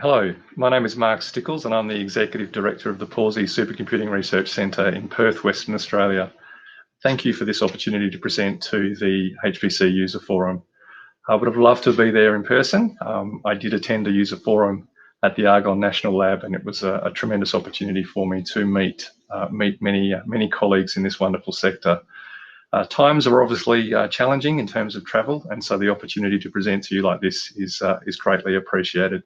Hello, my name is Mark Stickles and I'm the Executive Director of the Pawsey Supercomputing Research Centre in Perth, Western Australia. Thank you for this opportunity to present to the HPC User Forum. I would have loved to be there in person. I did attend a user forum at the Argonne National Lab, and it was a tremendous opportunity for me to meet many colleagues in this wonderful sector. Times are obviously challenging in terms of travel, and so the opportunity to present to you like this is greatly appreciated.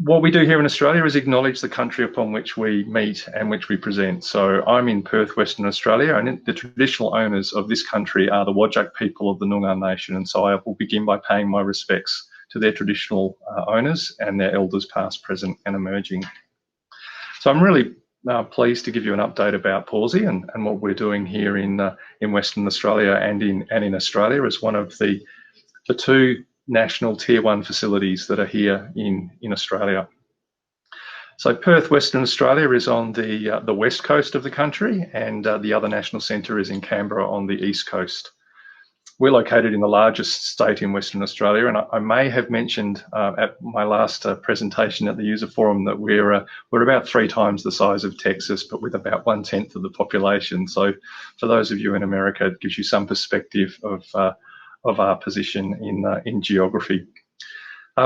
What we do here in Australia is acknowledge the country upon which we meet and which we present. So I'm in Perth, Western Australia, and the traditional owners of this country are the Whadjuk people of the Noongar Nation. And so I will begin by paying my respects to their traditional owners and their elders past, present and emerging. So I'm really pleased to give you an update about Pawsey and what we're doing here in Western Australia and in Australia as one of the two national tier 1 facilities that are here in Australia. So Perth, Western Australia is on the west coast of the country, and the other national centre is in Canberra on the east coast. We're located in the largest state in Western Australia, and I may have mentioned at my last presentation at the user forum that we're about 3 times the size of Texas, but with about 1/10 of the population. So for those of you in America, it gives you some perspective of our position in geography.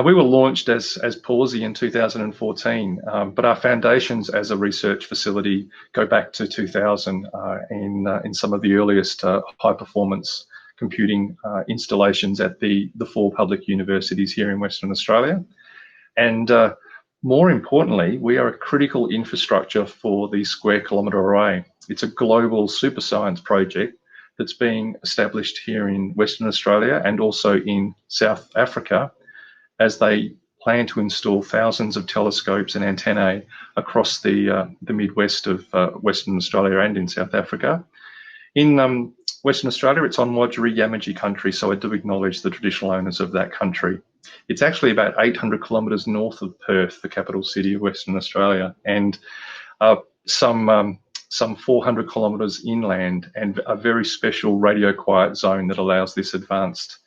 We were launched as Pawsey in 2014, but our foundations as a research facility go back to 2000 in some of the earliest high performance computing installations at the 4 public universities here in Western Australia. And more importantly, we are a critical infrastructure for the Square Kilometre Array. It's a global super science project that's being established here in Western Australia and also in South Africa as they plan to install thousands of telescopes and antennae across the Midwest of Western Australia and in South Africa. In Western Australia, it's on Wurundjeri Yamaji country, so I do acknowledge the traditional owners of that country. It's actually about 800 kilometres north of Perth, the capital city of Western Australia, and some 400 kilometres inland, and a very special radio quiet zone that allows this advanced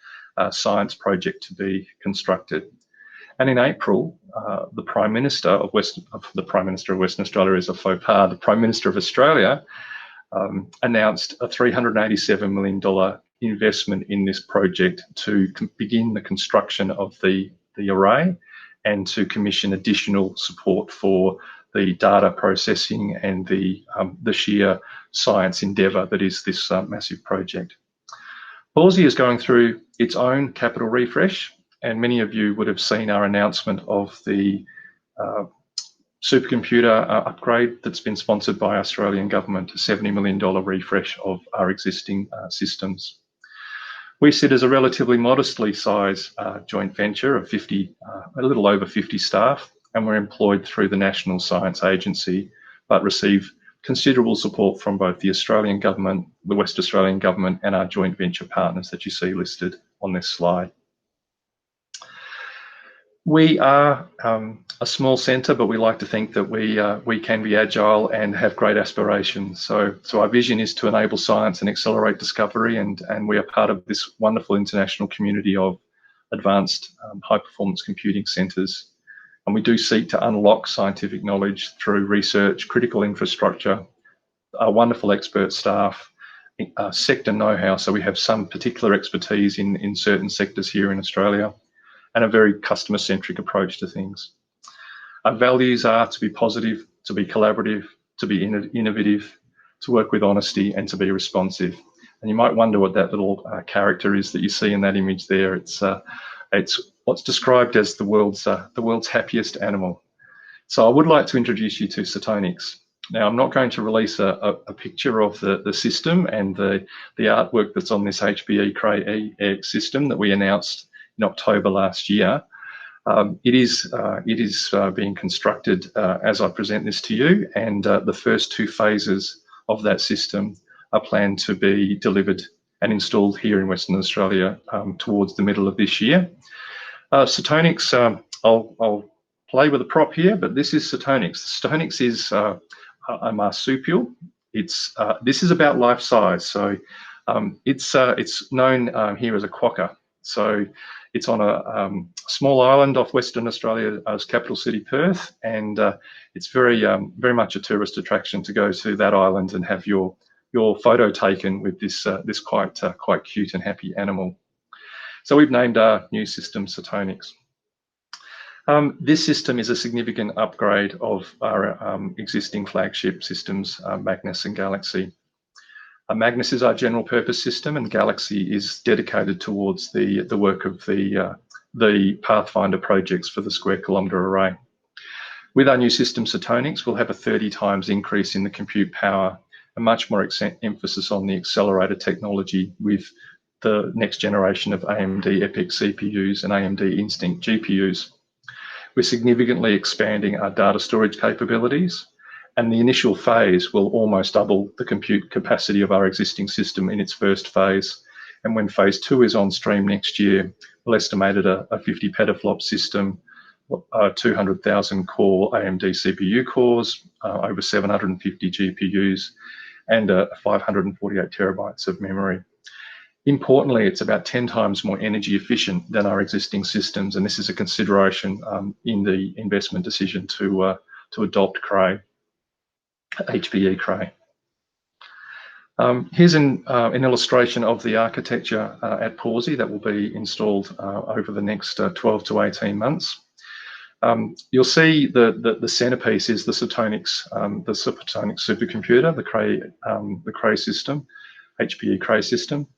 science project to be constructed. And in April, the Prime Minister of Western Australia is a faux pas. The Prime Minister of Australia announced a $387 million investment in this project to begin the construction of the array and to commission additional support for the data processing and the sheer science endeavour that is this massive project. Pawsey is going through its own capital refresh, and many of you would have seen our announcement of the supercomputer upgrade that's been sponsored by Australian government, a $70 million refresh of our existing systems. We sit as a relatively modestly sized joint venture of a little over 50 staff, and we're employed through the National Science Agency, but receive considerable support from both the Australian government, the West Australian government, and our joint venture partners that you see listed on this slide. We are a small centre, but we like to think that we can be agile and have great aspirations. So our vision is to enable science and accelerate discovery, and we are part of this wonderful international community of advanced high-performance computing centres. And we do seek to unlock scientific knowledge through research, critical infrastructure, our wonderful expert staff, sector know-how. So we have some particular expertise in certain sectors here in Australia, and a very customer-centric approach to things. Our values are to be positive, to be collaborative, to be innovative, to work with honesty, and to be responsive. And you might wonder what that little character is that you see in that image there. It's what's described as the world's happiest animal. So I would like to introduce you to Cytonix. Now, I'm not going to release a picture of the system and the artwork that's on this HPE Cray EX system that we announced in October last year. It is being constructed as I present this to you, and the first 2 phases of that system are planned to be delivered and installed here in Western Australia towards the middle of this year. Cytonix, I'll play with a prop here, but this is Cytonix. Cytonix is a marsupial. This is about life size, so it's known here as a quokka. So It's on a small island off Western Australia's capital city, Perth, and it's very much a tourist attraction to go to that island and have your photo taken with this quite cute and happy animal. So we've named our new system Cytonics. This system is a significant upgrade of our existing flagship systems, Magnus and Galaxy. Magnus is our general purpose system, and Galaxy is dedicated towards the work of the Pathfinder projects for the Square Kilometre Array. With our new system Cytonics, we'll have a 30 times increase in the compute power, a much more emphasis on the accelerator technology with the next generation of AMD EPYC CPUs and AMD Instinct GPUs. We're significantly expanding our data storage capabilities, and the initial phase will almost double the compute capacity of our existing system in its first phase. And when phase 2 is on stream next year, we'll estimate it a 50 petaflop system, 200,000 core AMD CPU cores, over 750 GPUs, and 548 terabytes of memory. Importantly, it's about 10 times more energy efficient than our existing systems, and this is a consideration in the investment decision to adopt Cray, HPE Cray. Here's an illustration of the architecture at Pawsey that will be installed over the next 12 to 18 months. You'll see the centerpiece is the Cytonics supercomputer, the Cray system, HPE Cray system.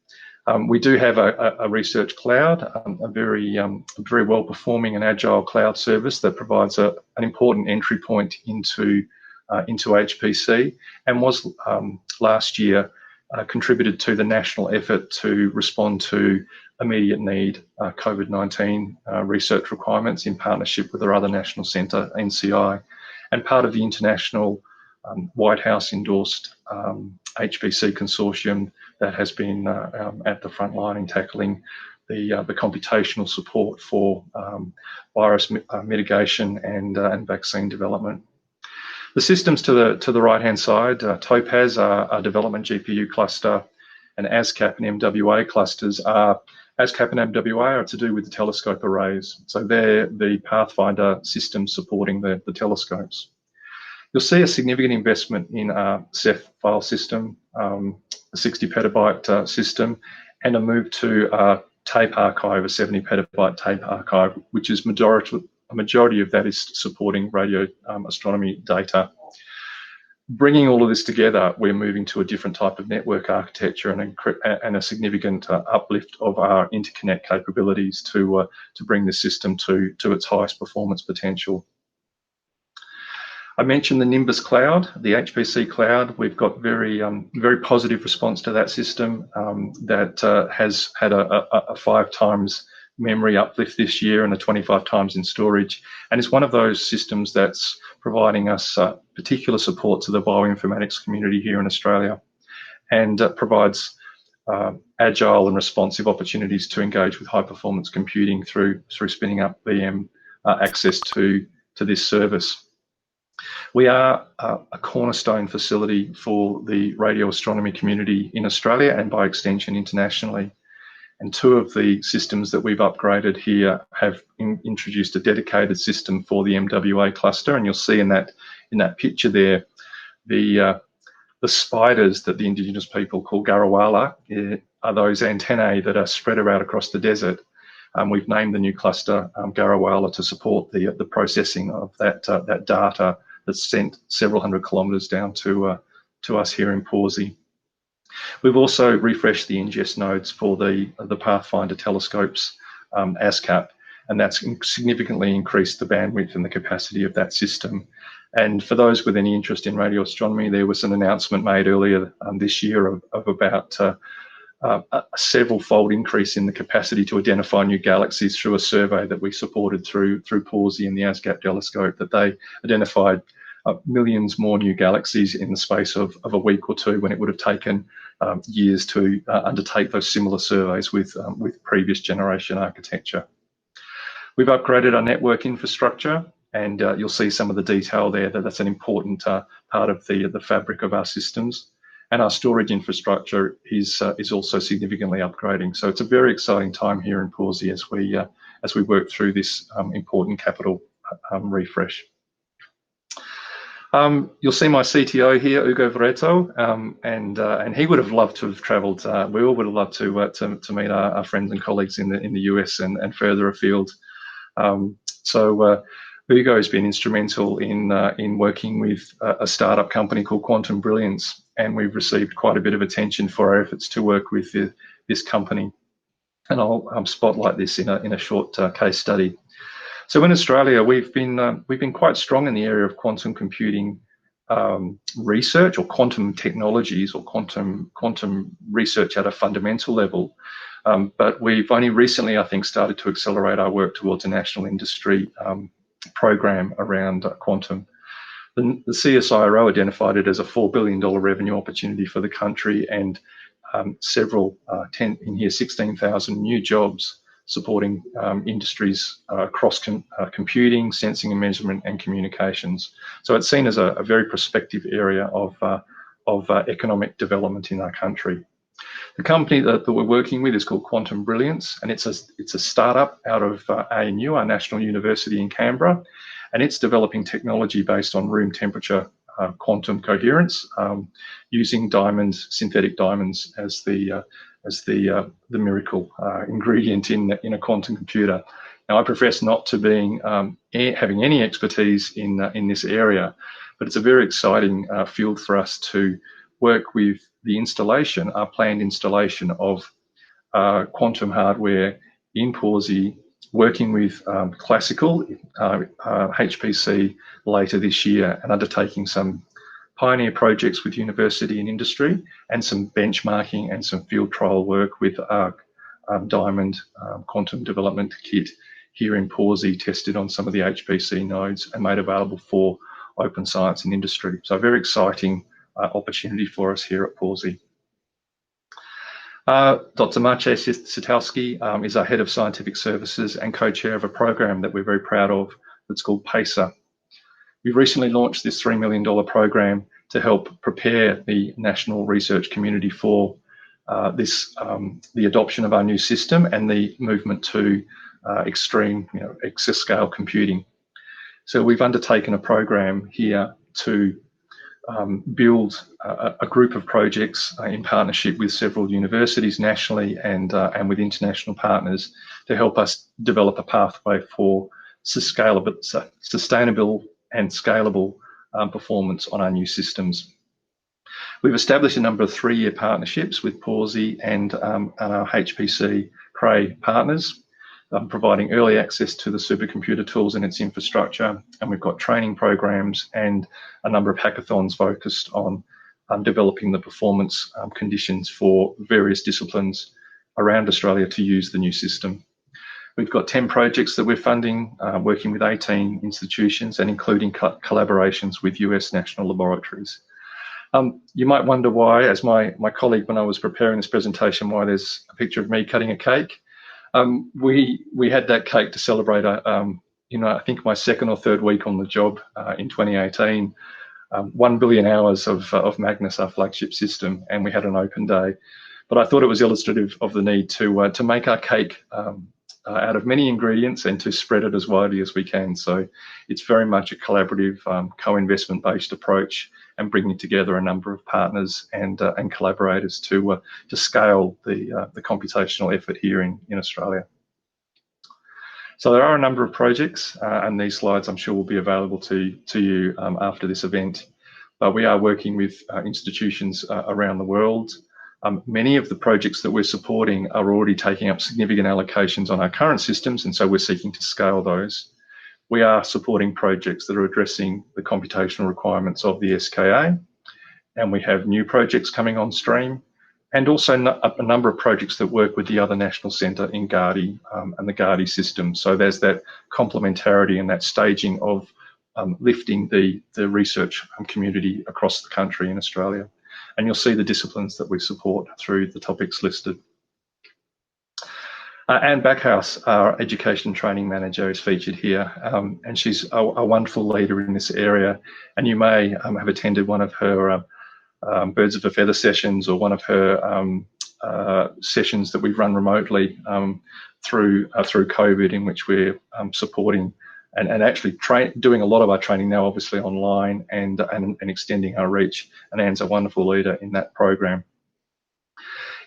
We do have a research cloud, a very well-performing and agile cloud service that provides an important entry point into HPC, and was last year contributed to the national effort to respond to immediate need COVID-19 research requirements in partnership with our other national centre, NCI, and part of the international White House endorsed HPC consortium that has been at the front line in tackling the computational support for virus mitigation and vaccine development. The systems to the right-hand side, Topaz, our development GPU cluster, and ASCAP and MWA clusters ASCAP and MWA are to do with the telescope arrays. So they're the Pathfinder systems supporting the telescopes. You'll see a significant investment in our Ceph file system, a 60 petabyte system, and a move to a tape archive, a 70 petabyte tape archive, which is a majority of that is supporting radio astronomy data. Bringing all of this together, we're moving to a different type of network architecture and a significant uplift of our interconnect capabilities to bring the system to its highest performance potential. I mentioned the Nimbus Cloud, the HPC Cloud. We've got very positive response to that system that has had a 5 times memory uplift this year and a 25 times in storage, and it's one of those systems that's providing us particular support to the bioinformatics community here in Australia, and provides agile and responsive opportunities to engage with high performance computing through spinning up VM access to this service. We are a cornerstone facility for the radio astronomy community in Australia and by extension internationally. And 2 of the systems that we've upgraded here have introduced a dedicated system for the MWA cluster, and you'll see in that picture there the spiders that the Indigenous people call Garawala are those antennae that are spread out across the desert. We've named the new cluster Garawala to support the processing of that data that's sent several hundred kilometres down to us here in Pawsey. We've also refreshed the ingest nodes for the Pathfinder telescopes ASCAP, and that's significantly increased the bandwidth and the capacity of that system. And for those with any interest in radio astronomy, there was an announcement made earlier this year of about a several-fold increase in the capacity to identify new galaxies through a survey that we supported through Pawsey and the ASCAP telescope, that they identified millions more new galaxies in the space of a week or 2, when it would have taken years to undertake those similar surveys with previous generation architecture. We've upgraded our network infrastructure, and you'll see some of the detail there that's an important part of the fabric of our systems. and our storage infrastructure is also significantly upgrading. So it's a very exciting time here in Pawsey as we work through this important capital refresh. You'll see my CTO here, Ugo Vereto, and he would have loved to have travelled. We all would have loved to meet our friends and colleagues in the US and further afield. Ugo has been instrumental in working with a startup company called Quantum Brilliance, and we've received quite a bit of attention for our efforts to work with this company. And I'll spotlight this in a short case study. So in Australia, we've been quite strong in the area of quantum computing research, or quantum technologies, or quantum research at a fundamental level. But we've only recently, I think, started to accelerate our work towards a national industry program around quantum. The CSIRO identified it as a $4 billion revenue opportunity for the country, and several, 16,000 new jobs supporting industries across computing, sensing and measurement, and communications. So it's seen as a very prospective area of economic development in our country. The company that we're working with is called Quantum Brilliance, and it's a startup out of ANU, our national university in Canberra, and it's developing technology based on room temperature quantum coherence, using synthetic diamonds as the miracle ingredient in a quantum computer. Now, I profess not to having any expertise in this area, but it's a very exciting field for us to work with our planned installation of quantum hardware in Pawsey, working with classical HPC later this year, and undertaking some pioneer projects with university and industry, and some benchmarking and some field trial work with our Diamond quantum development kit here in Pawsey, tested on some of the HPC nodes and made available for open science and industry. So a very exciting opportunity for us here at Pawsey. Dr. Maciej Sitowski is our Head of Scientific Services and co-chair of a program that we're very proud of that's called PACER. We've recently launched this $3 million program to help prepare the national research community for the adoption of our new system and the movement to extreme, exascale computing. So we've undertaken a program here to build a group of projects in partnership with several universities nationally and with international partners to help us develop a pathway for sustainable and scalable performance on our new systems. We've established a number of 3-year partnerships with Pawsey and our HPC Cray partners, providing early access to the supercomputer tools and its infrastructure. And we've got training programs and a number of hackathons focused on developing the performance conditions for various disciplines around Australia to use the new system. We've got 10 projects that we're funding, working with 18 institutions and including collaborations with US national laboratories. You might wonder why, as my colleague when I was preparing this presentation, why there's a picture of me cutting a cake. We had that cake to celebrate, I think my 2nd or 3rd week on the job in 2018, 1 billion hours of Magnus, our flagship system, and we had an open day. But I thought it was illustrative of the need to make our cake out of many ingredients and to spread it as widely as we can. So it's very much a collaborative, co-investment based approach, and bringing together a number of partners and collaborators to scale the computational effort here in Australia. So there are a number of projects, and these slides I'm sure will be available to you after this event. But we are working with institutions around the world. Many of the projects that we're supporting are already taking up significant allocations on our current systems, and so we're seeking to scale those. We are supporting projects that are addressing the computational requirements of the SKA, and we have new projects coming on stream, and also a number of projects that work with the other national centre in Gardi and the Gardi system. So there's that complementarity and that staging of lifting the research community across the country in Australia. And you'll see the disciplines that we support through the topics listed. Anne Backhouse, our Education Training Manager, is featured here, and she's a wonderful leader in this area. And you may have attended one of her birds of a feather sessions, or one of her sessions that we've run remotely through COVID, in which we're supporting and actually doing a lot of our training now, obviously online, and extending our reach. And Anne's a wonderful leader in that program.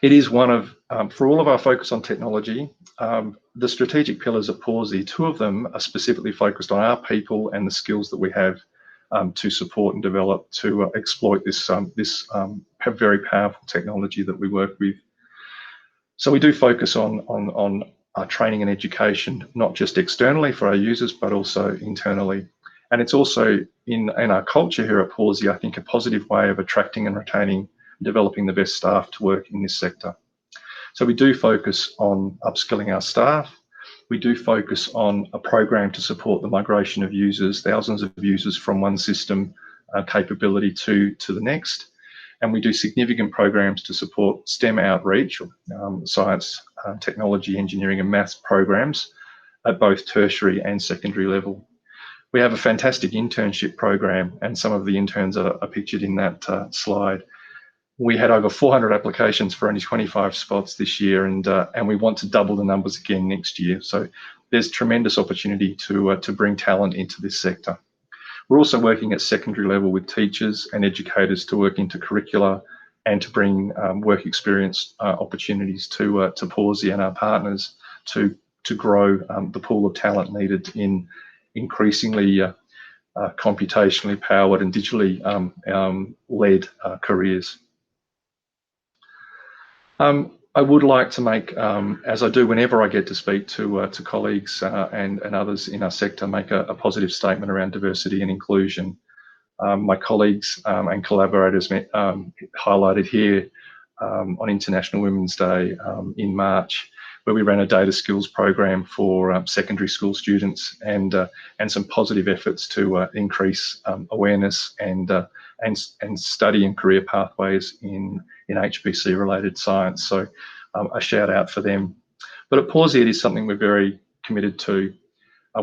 It is one of, for all of our focus on technology, the strategic pillars at Pawsey, 2 of them are specifically focused on our people and the skills that we have to support and develop to exploit this very powerful technology that we work with. So we do focus on our training and education, not just externally for our users, but also internally. And it's also in our culture here at Pawsey, I think, a positive way of attracting and retaining, developing the best staff to work in this sector. So we do focus on upskilling our staff. We do focus on a program to support the migration of users, thousands of users from one system capability to the next. And we do significant programs to support STEM outreach, science, technology, engineering and maths programs at both tertiary and secondary level. We have a fantastic internship program, and some of the interns are pictured in that slide. We had over 400 applications for only 25 spots this year, and we want to double the numbers again next year. So there's tremendous opportunity to bring talent into this sector. We're also working at secondary level with teachers and educators to work into curricula and to bring work experience opportunities to Pawsey and our partners to grow the pool of talent needed in increasingly computationally powered and digitally led careers. I would like to make, as I do whenever I get to speak to colleagues and others in our sector, make a positive statement around diversity and inclusion. My colleagues and collaborators highlighted here on International Women's Day in March, where we ran a data skills program for secondary school students, and some positive efforts to increase awareness and study and career pathways in HPC related science. So a shout out for them. But at Pawsey, it is something we're very committed to.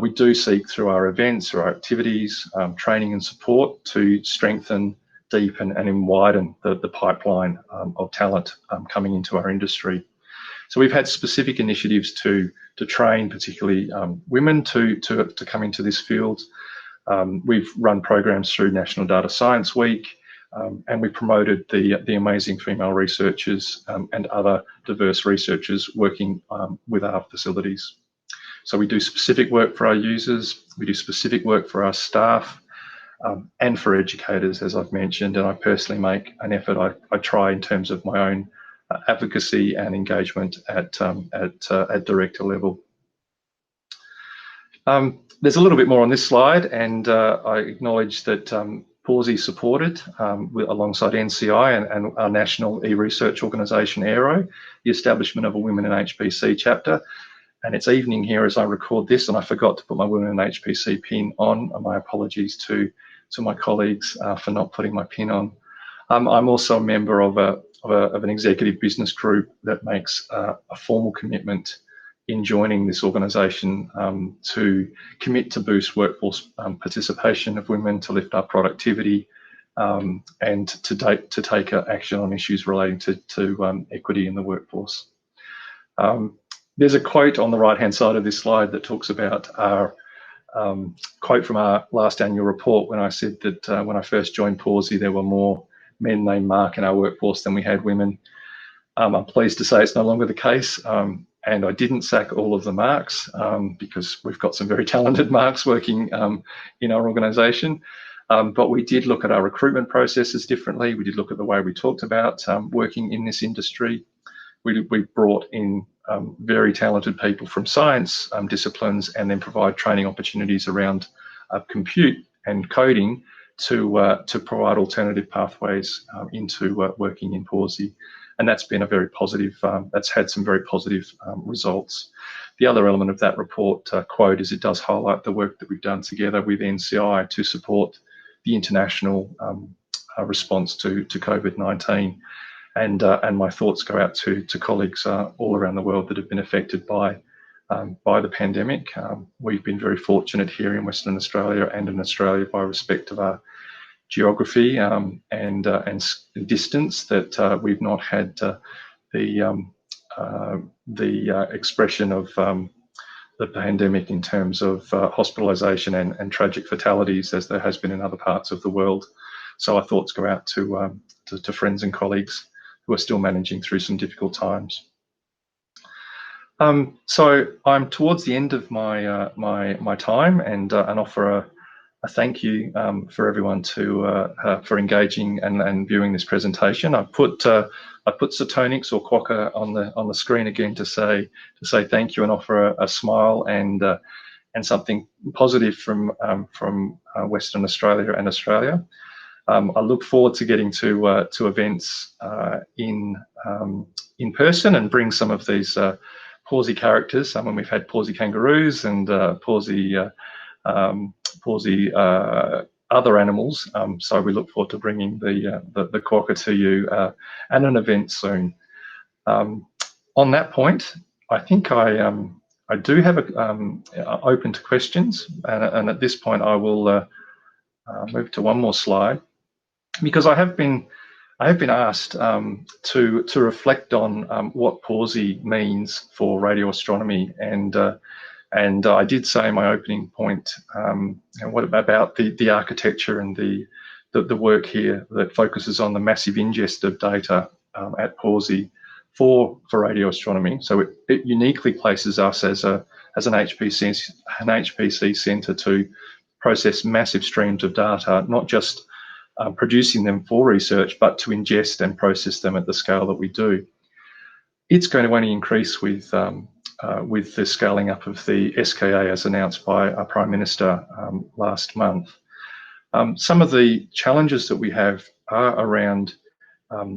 We do seek through our events, through our activities, training and support to strengthen, deepen and widen the pipeline of talent coming into our industry. So we've had specific initiatives to train particularly women to come into this field. We've run programs through National Data Science Week, and we promoted the amazing female researchers and other diverse researchers working with our facilities. So we do specific work for our users, we do specific work for our staff, and for educators, as I've mentioned, and I personally make an effort. I try in terms of my own advocacy and engagement at director level. There's a little bit more on this slide, and I acknowledge that Pawsey supported, alongside NCI and our national e-research organisation, Aero, the establishment of a Women in HPC chapter. And it's evening here as I record this, and I forgot to put my Women in HPC pin on. My apologies to my colleagues for not putting my pin on. I'm also a member of an executive business group that makes a formal commitment in joining this organisation to commit to boost workforce participation of women, to lift up productivity, and to take action on issues relating to equity in the workforce. There's a quote on the right-hand side of this slide that talks about our quote from our last annual report, when I said that when I first joined Pawsey, there were more men named Mark in our workforce than we had women. I'm pleased to say it's no longer the case, and I didn't sack all of the Marks because we've got some very talented Marks working in our organisation. But we did look at our recruitment processes differently. We did look at the way we talked about working in this industry. We brought in very talented people from science disciplines, and then provide training opportunities around compute and coding to provide alternative pathways into working in Pawsey. And that's been a very positive, that's had some very positive results. The other element of that report quote is it does highlight the work that we've done together with NCI to support the international response to COVID-19. And my thoughts go out to colleagues all around the world that have been affected by the pandemic. We've been very fortunate here in Western Australia and in Australia by respect of our geography and distance that we've not had the expression of the pandemic in terms of hospitalisation and tragic fatalities as there has been in other parts of the world. So our thoughts go out to friends and colleagues who are still managing through some difficult times. So I'm towards the end of my time, and offer a thank you for everyone for engaging and viewing this presentation. I put Satonics or Quokka on the screen again to say thank you and offer a smile and something positive from Western Australia and Australia. I look forward to getting to events in person and bring some of these Pawsey characters. When we've had Pawsey kangaroos and Pawsey other animals. So we look forward to bringing the quokka to you at an event soon. On that point, I think I do have open to questions, and at this point I will move to one more slide, because I have been asked to reflect on what Pawsey means for radio astronomy, and I did say in my opening point, what about the architecture and the work here that focuses on the massive ingest of data at Pawsey for radio astronomy. So it uniquely places us as an HPC centre to process massive streams of data, not just producing them for research, but to ingest and process them at the scale that we do. It's going to only increase with the scaling up of the SKA as announced by our Prime Minister last month. Some of the challenges that we have are around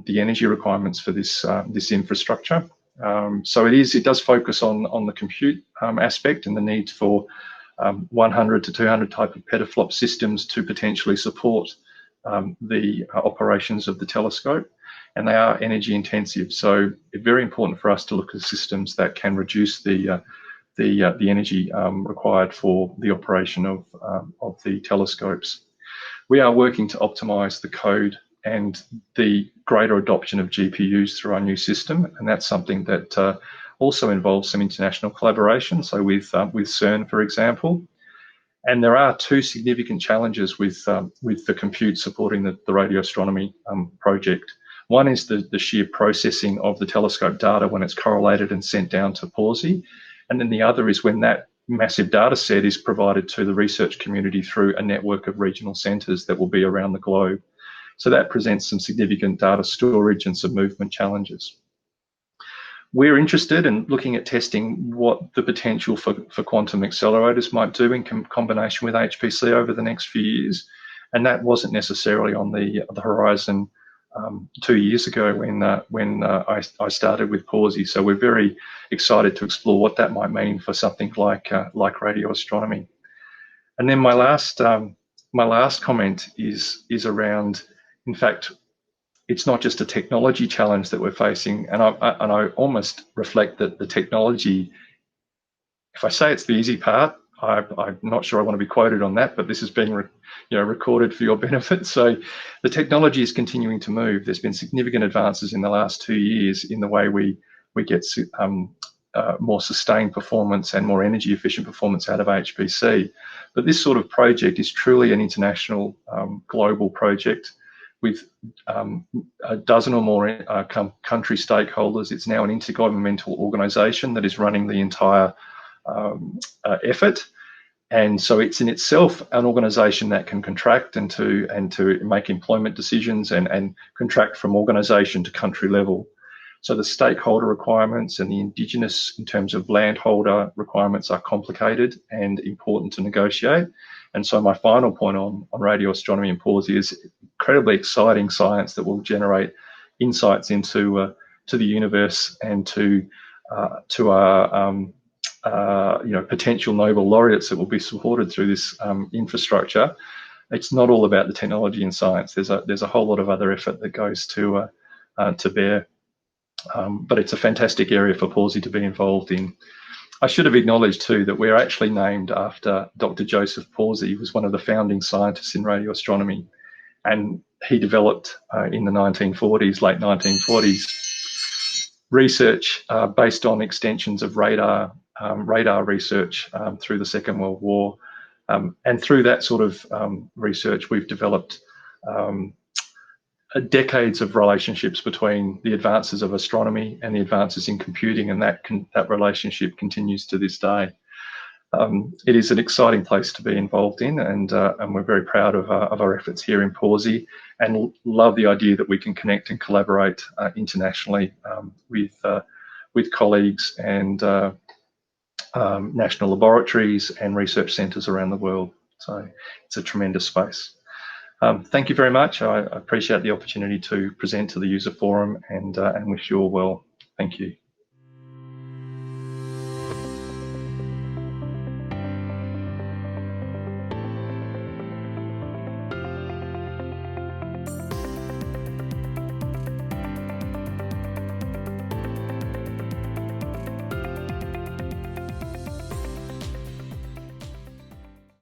the energy requirements for this infrastructure. So it does focus on the compute aspect and the need for 100 to 200 type of petaflop systems to potentially support the operations of the telescope, and they are energy intensive. So it's very important for us to look at systems that can reduce the energy required for the operation of the telescopes. We are working to optimize the code and the greater adoption of GPUs through our new system, and that's something that also involves some international collaboration. So with CERN, for example. And there are two significant challenges with the compute supporting the radio astronomy project. One is the sheer processing of the telescope data when it's correlated and sent down to Pawsey. And then the other is when that massive data set is provided to the research community through a network of regional centres that will be around the globe. So that presents some significant data storage and some movement challenges. We're interested in looking at testing what the potential for quantum accelerators might do in combination with HPC over the next few years. And that wasn't necessarily on the horizon 2 years ago when I started with Pawsey. So we're very excited to explore what that might mean for something like radio astronomy. And then my last comment is around, in fact, it's not just a technology challenge that we're facing, and I almost reflect that the technology, if I say it's the easy part, I'm not sure I want to be quoted on that, but this is being recorded for your benefit. So the technology is continuing to move. There's been significant advances in the last 2 years in the way we get more sustained performance and more energy efficient performance out of HPC. But this sort of project is truly an international global project with a dozen or more country stakeholders. It's now an intergovernmental organisation that is running the entire effort, and so it's in itself an organisation that can contract and to make employment decisions and contract from organisation to country level. So the stakeholder requirements and the Indigenous, in terms of landholder requirements, are complicated and important to negotiate. And so my final point on radio astronomy and Pawsey is incredibly exciting science that will generate insights into to the universe and to our potential Nobel laureates that will be supported through this infrastructure. It's not all about the technology and science. There's a whole lot of other effort that goes to bear. But it's a fantastic area for Pawsey to be involved in. I should have acknowledged too that we're actually named after Dr. Joseph Pawsey, who was one of the founding scientists in radio astronomy. And he developed in the 1940s, late 1940s, research based on extensions of radar research through the Second World War. And through that sort of research, we've developed decades of relationships between the advances of astronomy and the advances in computing, and that relationship continues to this day. It is an exciting place to be involved in, and we're very proud of our efforts here in Pawsey, and love the idea that we can connect and collaborate internationally with colleagues and national laboratories and research centres around the world. So it's a tremendous space. Thank you very much. I appreciate the opportunity to present to the user forum, and wish you all well. Thank you.